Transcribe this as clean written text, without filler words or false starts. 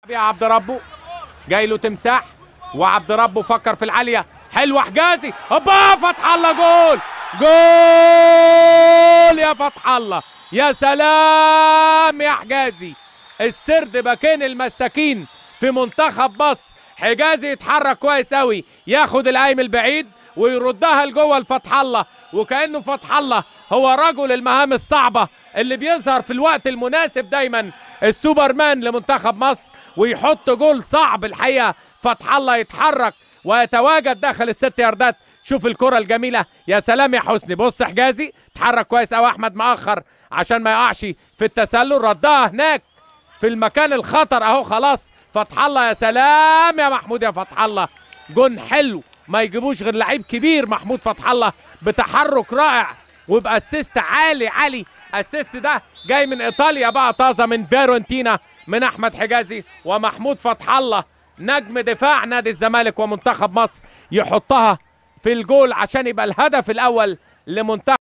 يا عبد ربه جاي له تمساح، وعبد ربه فكر في العاليه، حلوه حجازي، هوبا فتح الله، جول جول يا فتح الله، يا سلام يا حجازي. السرد باكين المساكين في منتخب مصر، حجازي يتحرك كويس قوي، ياخد القايم البعيد ويردها لجوه لفتح الله، وكانه فتح الله هو رجل المهام الصعبه اللي بيظهر في الوقت المناسب دايما، السوبرمان لمنتخب مصر، ويحط جول صعب الحقيقه. فتح الله يتحرك ويتواجد داخل الست ياردات. شوف الكره الجميله، يا سلام يا حسني. بص حجازي اتحرك كويس قوي، احمد مأخر عشان ما يقعش في التسلل، ردها هناك في المكان الخطر اهو. خلاص فتح الله، يا سلام يا محمود يا فتح الله، جون حلو ما يجيبوش غير لعيب كبير محمود فتح الله، بتحرك رائع وباسيست عالي عالي. اسيست ده جاي من ايطاليا بقى طازه من فيرونتينا من احمد حجازي، ومحمود فتح الله نجم دفاع نادي الزمالك ومنتخب مصر يحطها في الجول عشان يبقى الهدف الاول لمنتخب